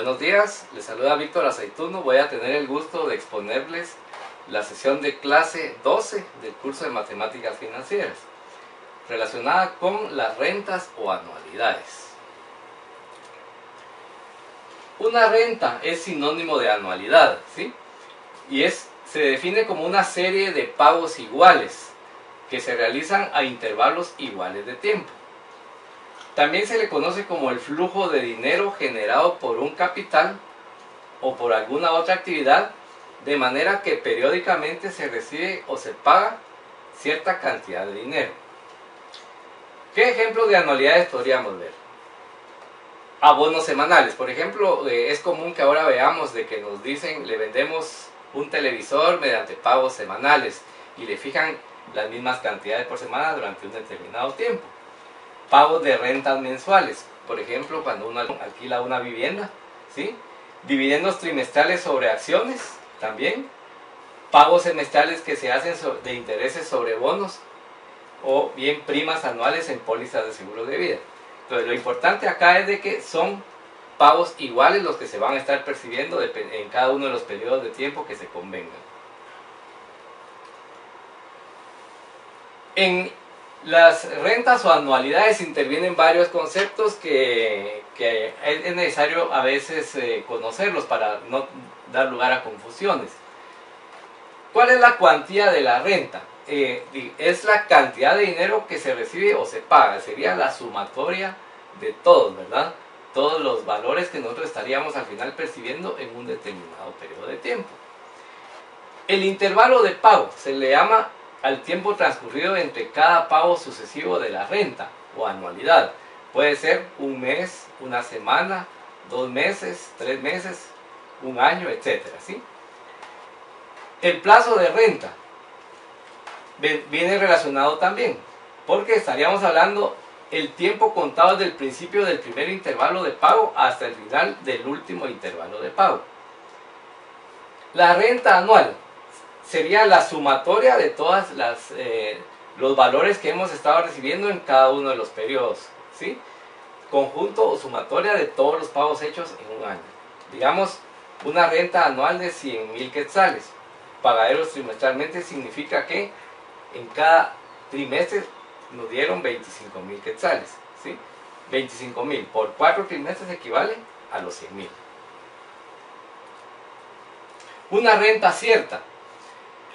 Buenos días, les saluda Víctor Aceituno. Voy a tener el gusto de exponerles la sesión de clase 12 del curso de Matemáticas Financieras, relacionada con las rentas o anualidades. Una renta es sinónimo de anualidad, ¿sí? Y se define como una serie de pagos iguales que se realizan a intervalos iguales de tiempo. También se le conoce como el flujo de dinero generado por un capital o por alguna otra actividad, de manera que periódicamente se recibe o se paga cierta cantidad de dinero. ¿Qué ejemplos de anualidades podríamos ver? Abonos semanales. Por ejemplo, es común que ahora veamos de que nos dicen, le vendemos un televisor mediante pagos semanales y le fijan las mismas cantidades por semana durante un determinado tiempo. Pagos de rentas mensuales, por ejemplo, cuando uno alquila una vivienda, ¿sí? Dividendos trimestrales sobre acciones, también. Pagos semestrales que se hacen de intereses sobre bonos, o bien primas anuales en pólizas de seguro de vida. Entonces, lo importante acá es de que son pagos iguales los que se van a estar percibiendo en cada uno de los periodos de tiempo que se convengan. En las rentas o anualidades intervienen varios conceptos que es necesario a veces conocerlos para no dar lugar a confusiones. ¿Cuál es la cuantía de la renta? Es la cantidad de dinero que se recibe o se paga, sería la sumatoria de todos, ¿verdad? Todos los valores que nosotros estaríamos al final percibiendo en un determinado periodo de tiempo. El intervalo de pago se le llama al tiempo transcurrido entre cada pago sucesivo de la renta o anualidad. Puede ser un mes, una semana, 2 meses, 3 meses, un año, etcétera, ¿sí? El plazo de renta viene relacionado también, porque estaríamos hablando el tiempo contado desde el principio del primer intervalo de pago hasta el final del último intervalo de pago. La renta anual sería la sumatoria de todos los valores que hemos estado recibiendo en cada uno de los periodos, ¿sí? Conjunto o sumatoria de todos los pagos hechos en un año. Digamos, una renta anual de 100,000 quetzales, pagaderos trimestralmente, significa que en cada trimestre nos dieron 25,000 quetzales, ¿sí? 25,000 por 4 trimestres equivale a los 100,000. Una renta cierta.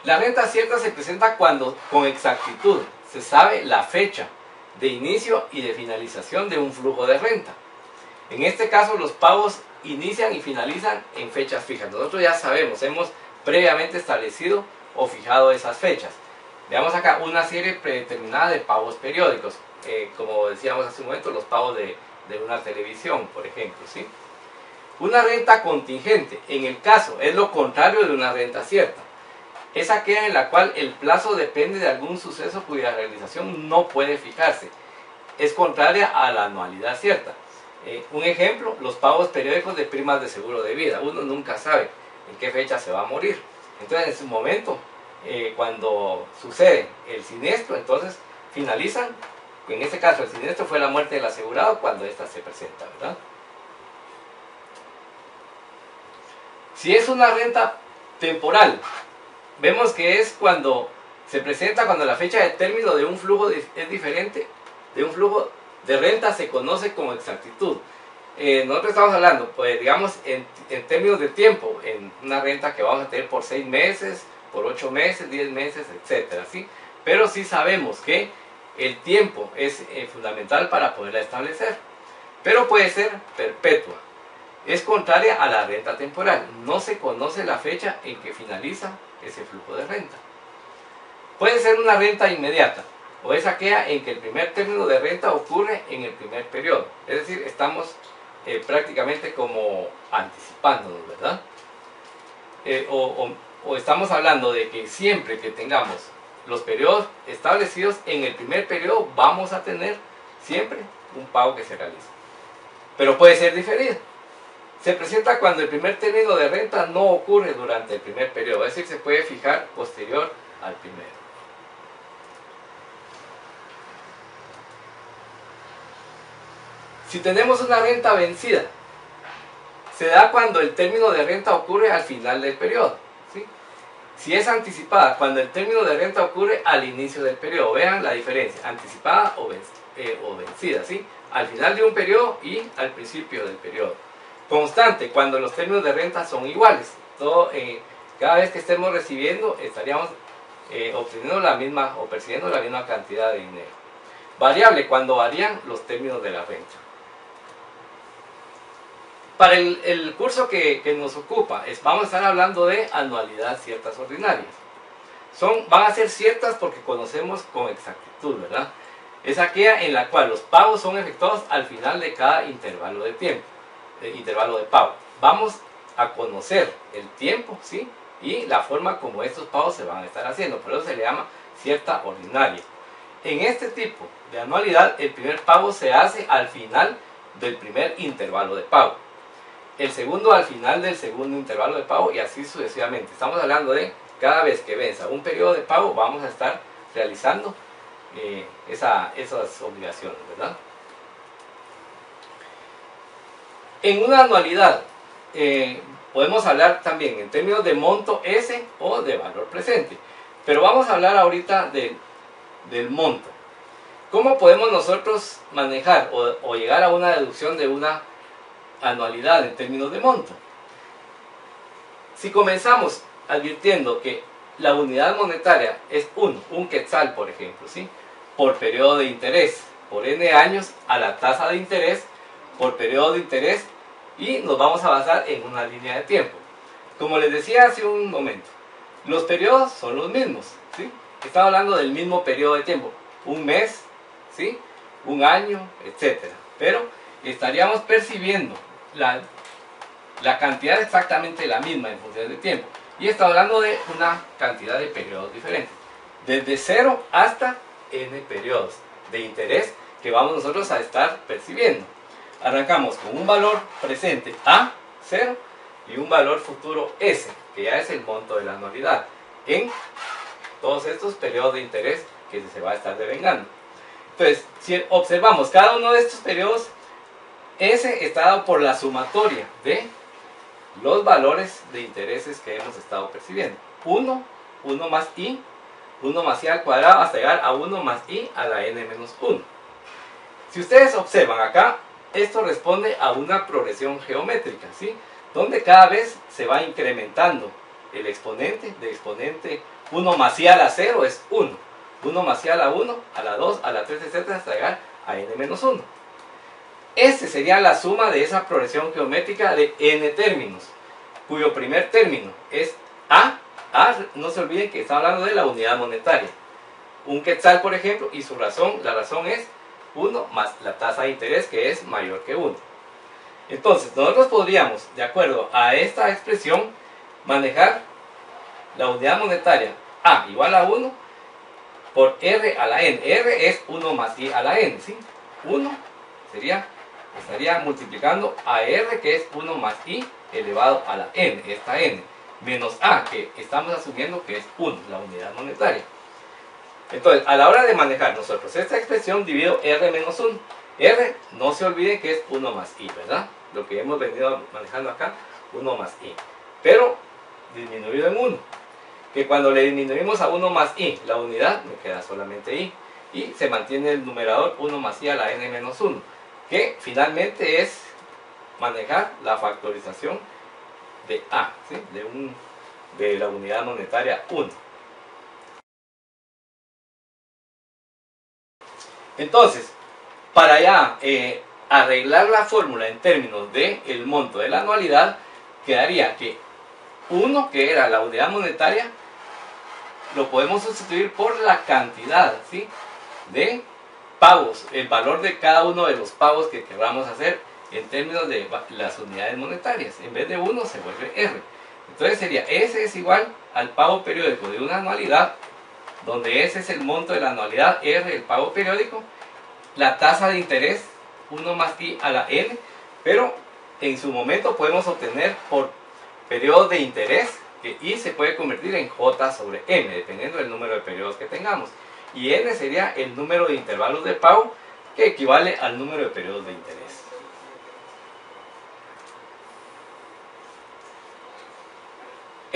La renta cierta se presenta cuando con exactitud se sabe la fecha de inicio y de finalización de un flujo de renta. En este caso, los pagos inician y finalizan en fechas fijas. Nosotros ya sabemos, hemos previamente establecido o fijado esas fechas. Veamos acá una serie predeterminada de pagos periódicos, como decíamos hace un momento, los pagos de una televisión, por ejemplo, ¿sí? Una renta contingente, en el caso, es lo contrario de una renta cierta. Es aquella en la cual el plazo depende de algún suceso cuya realización no puede fijarse. Es contraria a la anualidad cierta. Un ejemplo, los pagos periódicos de primas de seguro de vida. Uno nunca sabe en qué fecha se va a morir. Entonces, en su momento, cuando sucede el siniestro, entonces finalizan. En este caso, el siniestro fue la muerte del asegurado cuando ésta se presenta, ¿verdad? Si es una renta temporal, vemos que es cuando se presenta cuando la fecha de término de un flujo es diferente de un flujo de renta, se conoce como exactitud. Nosotros estamos hablando, pues digamos, en términos de tiempo, en una renta que vamos a tener por 6 meses, por 8 meses, 10 meses, etcétera, ¿sí? Pero sí sabemos que el tiempo es fundamental para poderla establecer. Pero puede ser perpetua. Es contraria a la renta temporal. No se conoce la fecha en que finaliza ese flujo de renta. Puede ser una renta inmediata, o es aquella en que el primer término de renta ocurre en el primer periodo. Es decir, estamos prácticamente como anticipándonos, ¿verdad? O estamos hablando de que siempre que tengamos los periodos establecidos en el primer periodo, vamos a tener siempre un pago que se realiza. Pero puede ser diferido. Se presenta cuando el primer término de renta no ocurre durante el primer periodo, es decir, se puede fijar posterior al primero. Si tenemos una renta vencida, se da cuando el término de renta ocurre al final del periodo, ¿sí? Si es anticipada, cuando el término de renta ocurre al inicio del periodo. Vean la diferencia, anticipada o vencida, ¿sí? Al final de un periodo y al principio del periodo. Constante, cuando los términos de renta son iguales. Cada vez que estemos recibiendo, estaríamos obteniendo la misma o percibiendo la misma cantidad de dinero. Variable, cuando varían los términos de la renta. Para el curso que nos ocupa, vamos a estar hablando de anualidad ciertas ordinarias. Van a ser ciertas porque conocemos con exactitud, ¿verdad? Es aquella en la cual los pagos son efectuados al final de cada intervalo de tiempo, intervalo de pago. Vamos a conocer el tiempo, ¿sí? Y la forma como estos pagos se van a estar haciendo. Por eso se le llama cierta ordinaria. En este tipo de anualidad, el primer pago se hace al final del primer intervalo de pago. El segundo al final del segundo intervalo de pago y así sucesivamente. Estamos hablando de cada vez que venza un periodo de pago, vamos a estar realizando esas obligaciones, ¿verdad? En una anualidad podemos hablar también en términos de monto S o de valor presente. Pero vamos a hablar ahorita del monto. ¿Cómo podemos nosotros manejar o llegar a una deducción de una anualidad en términos de monto? Si comenzamos advirtiendo que la unidad monetaria es un quetzal, por ejemplo, ¿sí? Por periodo de interés, por n años a la tasa de interés, por periodo de interés, y nos vamos a basar en una línea de tiempo. Como les decía hace un momento, los periodos son los mismos, ¿sí? Estamos hablando del mismo periodo de tiempo, un mes, ¿sí? Un año, etc. Pero estaríamos percibiendo la cantidad exactamente la misma en función del tiempo. Y estamos hablando de una cantidad de periodos diferentes. Desde 0 hasta n periodos de interés que vamos nosotros a estar percibiendo. Arrancamos con un valor presente A, 0, y un valor futuro S, que ya es el monto de la anualidad, en todos estos periodos de interés que se va a estar devengando. Entonces, si observamos cada uno de estos periodos, S está dado por la sumatoria de los valores de intereses que hemos estado percibiendo. 1 más I, 1 más I al cuadrado hasta llegar a 1 más I a la n menos 1. Si ustedes observan acá, esto responde a una progresión geométrica, ¿sí? Donde cada vez se va incrementando el exponente, de exponente 1 más I a la 0 es 1, 1 más I a la 1, a la 2, a la 3, etc. hasta llegar a n menos 1. Este sería la suma de esa progresión geométrica de n términos, cuyo primer término es A. No se olviden que está hablando de la unidad monetaria. Un quetzal, por ejemplo, y la razón es 1 más la tasa de interés, que es mayor que 1. Entonces, nosotros podríamos, de acuerdo a esta expresión, manejar la unidad monetaria A igual a 1 por R a la N. R es 1 más I a la N, ¿sí? 1 estaría multiplicando a R, que es 1 más I elevado a la N, esta N, menos A, que estamos asumiendo que es 1, la unidad monetaria. Entonces, a la hora de manejar nosotros esta expresión, divido R menos 1. R, no se olvide que es 1 más I, ¿verdad? Lo que hemos venido manejando acá, 1 más I. Pero disminuido en 1. Que cuando le disminuimos a 1 más I, la unidad, me queda solamente I. Y se mantiene el numerador 1 más I a la N menos 1. Que finalmente es manejar la factorización de A, ¿sí? de la unidad monetaria 1. Entonces, para ya arreglar la fórmula en términos del monto de la anualidad, quedaría que 1, que era la unidad monetaria, lo podemos sustituir por la cantidad, ¿sí? de pagos, el valor de cada uno de los pagos que queramos hacer en términos de las unidades monetarias. En vez de 1 se vuelve R. Entonces sería S es igual al pago periódico de una anualidad, donde S es el monto de la anualidad, R el pago periódico, la tasa de interés 1 más I a la N, pero en su momento podemos obtener por periodos de interés que I se puede convertir en J sobre M, dependiendo del número de periodos que tengamos. Y N sería el número de intervalos de pago, que equivale al número de periodos de interés.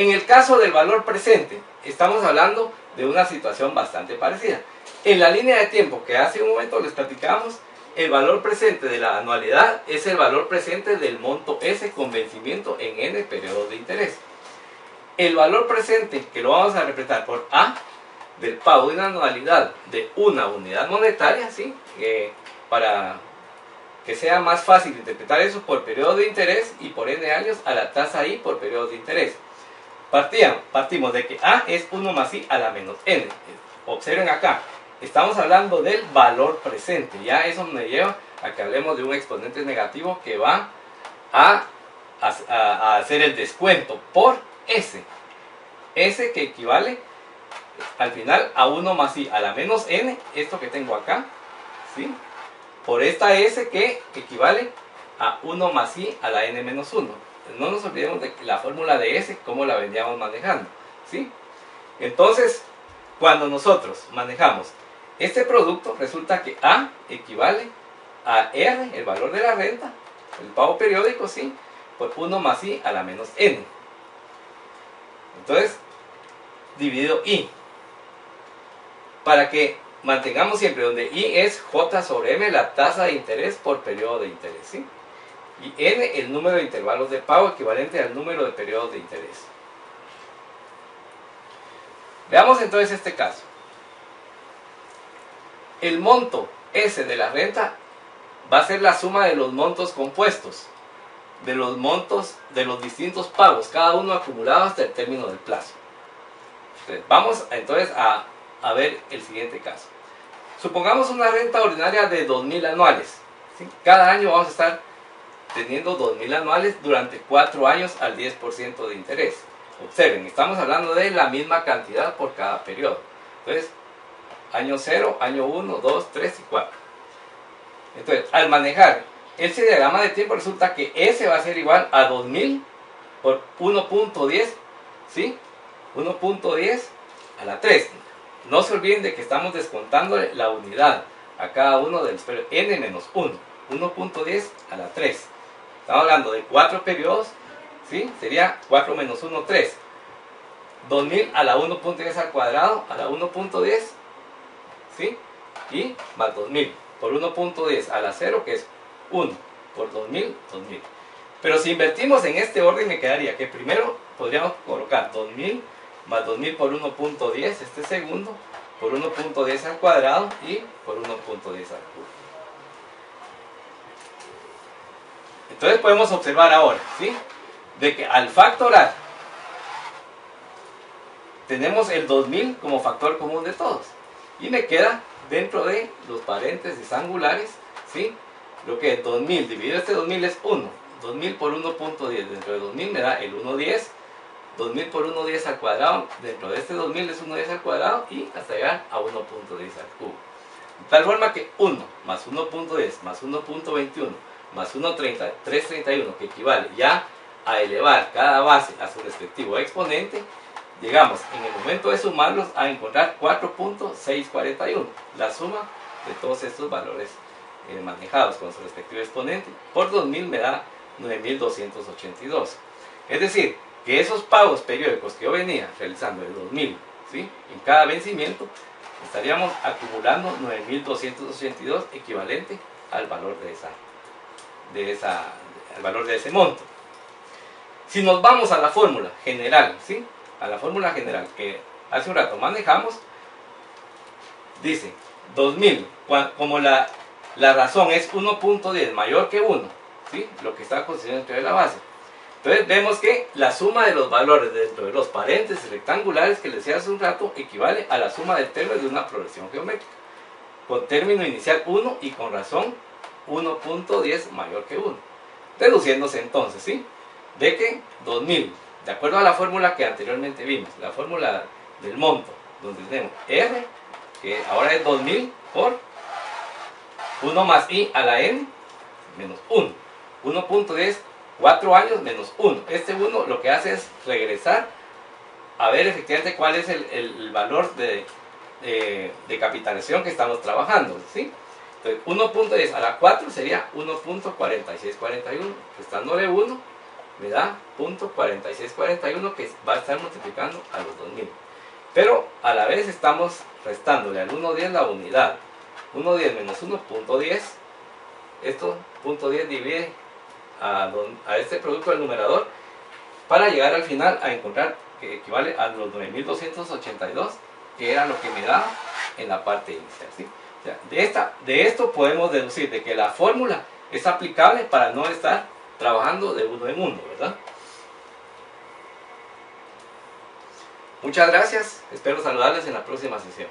En el caso del valor presente, estamos hablando de una situación bastante parecida. En la línea de tiempo que hace un momento les platicamos, el valor presente de la anualidad es el valor presente del monto S con vencimiento en N periodos de interés. El valor presente, que lo vamos a representar por A, del pago de una anualidad de una unidad monetaria, ¿sí? Para que sea más fácil interpretar eso por periodo de interés y por N años a la tasa I por periodo de interés. Partimos de que A es 1 más I a la menos N. Observen acá, estamos hablando del valor presente. Ya eso me lleva a que hablemos de un exponente negativo que va a hacer el descuento por S. S que equivale al final a 1 más I a la menos N, esto que tengo acá, ¿sí? Por esta S que equivale a 1 más I a la N menos 1. No nos olvidemos de la fórmula de S, cómo la veníamos manejando, ¿sí? Entonces, cuando nosotros manejamos este producto, resulta que A equivale a R, el valor de la renta, el pago periódico, ¿sí? Por 1 más I a la menos N. Entonces, dividido I. Para que mantengamos siempre donde I es J sobre M, la tasa de interés por periodo de interés, ¿sí? Y N, el número de intervalos de pago equivalente al número de periodos de interés. Veamos entonces este caso. El monto S de la renta va a ser la suma de los montos compuestos, de los montos de los distintos pagos, cada uno acumulado hasta el término del plazo. Entonces, vamos entonces a ver el siguiente caso. Supongamos una renta ordinaria de 2.000 anuales, ¿sí? Cada año vamos a estar teniendo 2.000 anuales durante 4 años al 10% de interés. Observen, estamos hablando de la misma cantidad por cada periodo. Entonces, año 0, año 1, 2, 3 y 4. Entonces, al manejar ese diagrama de tiempo, resulta que S va a ser igual a 2.000 por 1.10, ¿sí? 1.10 a la 3. No se olviden de que estamos descontando la unidad a cada uno de los periodos. N menos 1. 1.10 a la 3. Estamos hablando de 4 periodos, ¿sí? Sería 4 menos 1, 3. 2.000 a la 1.10 al cuadrado, a la 1.10, ¿sí? Y más 2.000 por 1.10 a la 0, que es 1 por 2.000, 2.000. Pero si invertimos en este orden, me quedaría que primero podríamos colocar 2.000 más 2.000 por 1.10, este segundo, por 1.10 al cuadrado y por 1.10 al cubo. Entonces podemos observar ahora, ¿sí? De que al factorar tenemos el 2000 como factor común de todos. Y me queda dentro de los paréntesis angulares, ¿sí? Lo que es 2000 dividido este 2000 es 1. 2000 por 1.10 dentro de 2000 me da el 1.10. 2000 por 1.10 al cuadrado, dentro de este 2000 es 1.10 al cuadrado y hasta llegar a 1.10 al cubo. De tal forma que 1 más 1.10 más 1.21 más 331, que equivale ya a elevar cada base a su respectivo exponente, llegamos en el momento de sumarlos a encontrar 4.641, la suma de todos estos valores manejados con su respectivo exponente. Por 2000 me da 9.282. Es decir, que esos pagos periódicos que yo venía realizando de 2000, ¿sí? En cada vencimiento, estaríamos acumulando 9.282 equivalente al valor al valor de ese monto. Si nos vamos a la fórmula general, ¿sí? A la fórmula general que hace un rato manejamos, dice 2000, como la razón es 1.10 mayor que 1, ¿sí? Lo que está considerado dentro de la base. Entonces vemos que la suma de los valores dentro de los paréntesis rectangulares que les decía hace un rato equivale a la suma del término de una progresión geométrica, con término inicial 1 y con razón 1.10 mayor que 1. Deduciéndose entonces, ¿sí? De que 2000, de acuerdo a la fórmula que anteriormente vimos, la fórmula del monto, donde tenemos R, que ahora es 2000 por 1 más I a la N menos 1. 1.10, 4 años menos 1. Este 1 lo que hace es regresar a ver efectivamente cuál es el valor de capitalización que estamos trabajando, ¿sí? Entonces 1.10 a la 4 sería 1.4641, restándole 1 me da 0.4641 que va a estar multiplicando a los 2000. Pero a la vez estamos restándole al 1,10 la unidad. 1,10 menos 1,10. Esto, 0.10 divide a este producto del numerador para llegar al final a encontrar que equivale a los 9282, que era lo que me daba en la parte inicial, ¿sí? O sea, de esto podemos deducir de que la fórmula es aplicable para no estar trabajando de uno en uno, ¿verdad? Muchas gracias, espero saludarles en la próxima sesión.